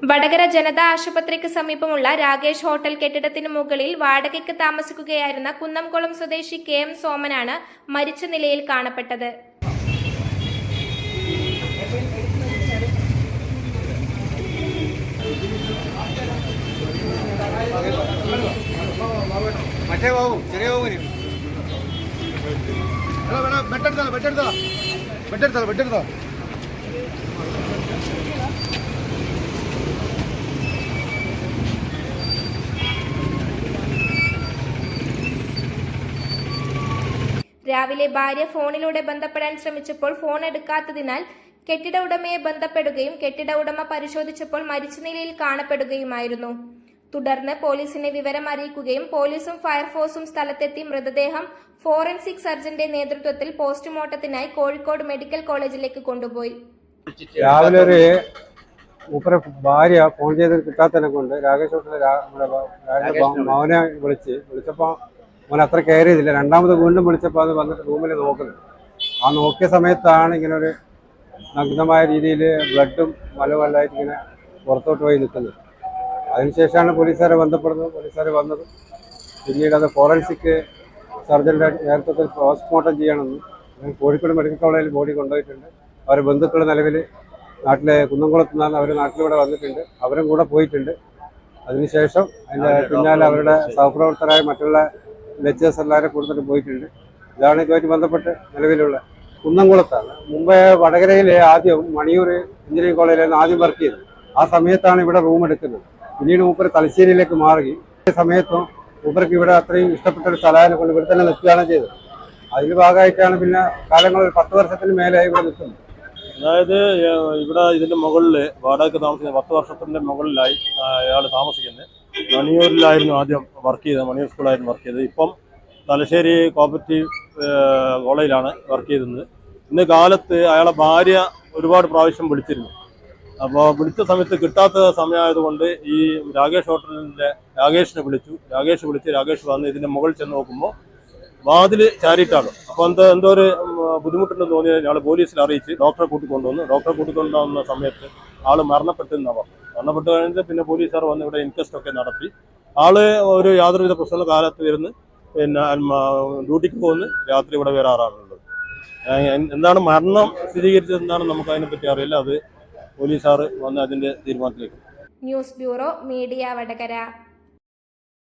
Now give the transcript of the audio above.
വടകര ജനതാ ആശുപത്രിക്ക് സമീപമുള്ള രാകേഷ് ഹോട്ടൽ കെട്ടിടത്തിന് മുകളിൽ വാടകയ്ക്ക് താമസിക്കുകയായിരുന്ന കുന്നംകുളം സ്വദേശി കെ.എം. സോമനാണ് മരിച്ച നിലയിൽ കാണപ്പെട്ടത്. രാവിലെ ഭാര്യ ഫോണിലൂടെ ബന്ധപ്പെടാൻ ശ്രമിച്ചപ്പോൾ ഫോൺ എടുക്കാത്തതിനാൽ കെട്ടിട ഉടമയെ ബന്ധപ്പെടുകയും കെട്ടിട ഉടമ പരിശോധിച്ചപ്പോൾ മരിച്ച നിലയിൽ കാണപ്പെടുകയുമായിരുന്നു. തുടർന്ന് പോലീസിനെ വിവരം അറിയിക്കുകയും പോലീസും ഫയർഫോഴ്സും സ്ഥലത്തെത്തി മൃതദേഹം ഫോറൻസിക് സർജന്റെ നേതൃത്വത്തിൽ പോസ്റ്റ്മോർട്ടത്തിനായി കോഴിക്കോട് മെഡിക്കൽ കോളേജിലേക്ക് കൊണ്ടുപോയി. രാവിലെ ഒരു ഭാര്യ ഫോൺ ചെയ്ത് കിട്ടാത്തതിനെ കൊണ്ട് രാകേഷ് ഹോട്ടലിലെ മകനെ വിളിച്ചപ്പോൾ മോൻ അത്ര കെയർ ചെയ്തില്ല. രണ്ടാമത് വീണ്ടും വിളിച്ചപ്പോൾ അത് വന്നിട്ട് റൂമിൽ നോക്കുന്നത്. ആ നോക്കിയ സമയത്താണ് ഇങ്ങനെ ഒരു നഗ്നമായ രീതിയിൽ ബ്ലഡും മലവെള്ളമായിട്ട് ഇങ്ങനെ പുറത്തോട്ട് പോയി നിൽക്കുന്നത്. അതിനുശേഷമാണ് പോലീസുകാരെ ബന്ധപ്പെടുന്നത്. പോലീസുകാർ വന്നത് പിന്നീട് അത് ഫോറൻസിക് സർജൻ്റെ നേതൃത്വത്തിൽ പോസ്റ്റ്മോർട്ടം ചെയ്യണമെന്ന് കോഴിക്കോട് മെഡിക്കൽ കോളേജിൽ ബോഡി കൊണ്ടുപോയിട്ടുണ്ട്. അവരുടെ ബന്ധുക്കൾ നിലവിൽ നാട്ടിലെ കുന്നംകുളത്ത് നിന്നാണ് അവർ നാട്ടിലൂടെ വന്നിട്ടുണ്ട്. അവരും കൂടെ പോയിട്ടുണ്ട്. അതിനുശേഷം അതിൻ്റെ പിന്നാലെ അവരുടെ സഹപ്രവർത്തകരായ മറ്റുള്ള ലെക്ചേഴ്സ് എല്ലാവരും കൂടുതൽ പോയിട്ടുണ്ട്. ഇതാണ് ഇതുമായിട്ട് ബന്ധപ്പെട്ട് നിലവിലുള്ള കുന്നംകുളത്താണ്. മുമ്പേ വടകരയിൽ ആദ്യം മണിയൂർ എഞ്ചിനീയറിംഗ് കോളേജിലായിരുന്നു ആദ്യം വർക്ക് ചെയ്തത്. ആ സമയത്താണ് ഇവിടെ റൂം എടുക്കുന്നത്. പിന്നീട് മൂപ്പർ തലശ്ശേരിയിലേക്ക് മാറി. ഈ സമയത്തും മൂപ്പർക്ക് ഇവിടെ അത്രയും ഇഷ്ടപ്പെട്ട ഒരു സ്ഥലമായതിനെ കൊണ്ട് ഇവിടെ തന്നെ നിൽക്കുകയാണ് ചെയ്തത്. അതിന് ഭാഗമായിട്ടാണ് പിന്നെ കാലങ്ങൾ 10 വർഷത്തിന് മേലെയായി ഇവിടെ നിൽക്കുന്നത്. അതായത് ഇവിടെ ഇതിൻ്റെ മുകളിൽ വാടകയ്ക്ക് താമസിക്കുന്നത് 10 വർഷത്തിൻ്റെ മുകളിലായി അയാൾ താമസിക്കുന്നത്. മണിയൂരിലായിരുന്നു ആദ്യം വർക്ക് ചെയ്തത്, മണിയൂർ സ്കൂളായിരുന്നു വർക്ക് ചെയ്തത്. ഇപ്പം തലശ്ശേരി കോപ്പറേറ്റീവ് കോളേജിലാണ് വർക്ക് ചെയ്തത്. ഇന്ന് കാലത്ത് അയാളെ ഭാര്യ ഒരുപാട് പ്രാവശ്യം വിളിച്ചിരുന്നു. അപ്പോൾ വിളിച്ച സമയത്ത് കിട്ടാത്ത സമയമായതുകൊണ്ട് ഈ രാകേഷ് ഹോട്ടലിൻ്റെ രാകേഷിനെ വിളിച്ചു. രാകേഷ് വന്ന് ഇതിൻ്റെ മുകളിൽ ചെന്ന് നോക്കുമ്പോൾ വാതിൽ ചാരിയിട്ടാണ്. അപ്പോൾ എന്തോ ഒരു ബുദ്ധിമുട്ടുണ്ടെന്ന് തോന്നിയത് ഞങ്ങൾ പോലീസിൽ അറിയിച്ച് ഡോക്ടറെ കൂട്ടിക്കൊണ്ടുവന്ന സമയത്ത് ആൾ മരണപ്പെട്ടെന്നാണ് പറഞ്ഞത്. മരണപ്പെട്ട് കഴിഞ്ഞിട്ട് പിന്നെ പോലീസുകാർ വന്ന് ഇവിടെ ഇൻക്വസ്റ്റ് ഒക്കെ നടത്തി. ആള് ഒരു യാതൊരുവിധ പ്രശ്നമുള്ള കാലത്ത് വരുന്ന് പിന്നെ ഡ്യൂട്ടിക്ക് പോകുന്നു. രാത്രി ഇവിടെ വരാറാണുള്ളത്. എന്താണ് മരണം സ്ഥിരീകരിച്ചത് എന്താണെന്ന് നമുക്ക് അതിനെപ്പറ്റി അറിയില്ല. അത് പോലീസുകാർ വന്ന് അതിൻ്റെ തീരുമാനത്തിലേക്ക്. News bureau media Vadakara.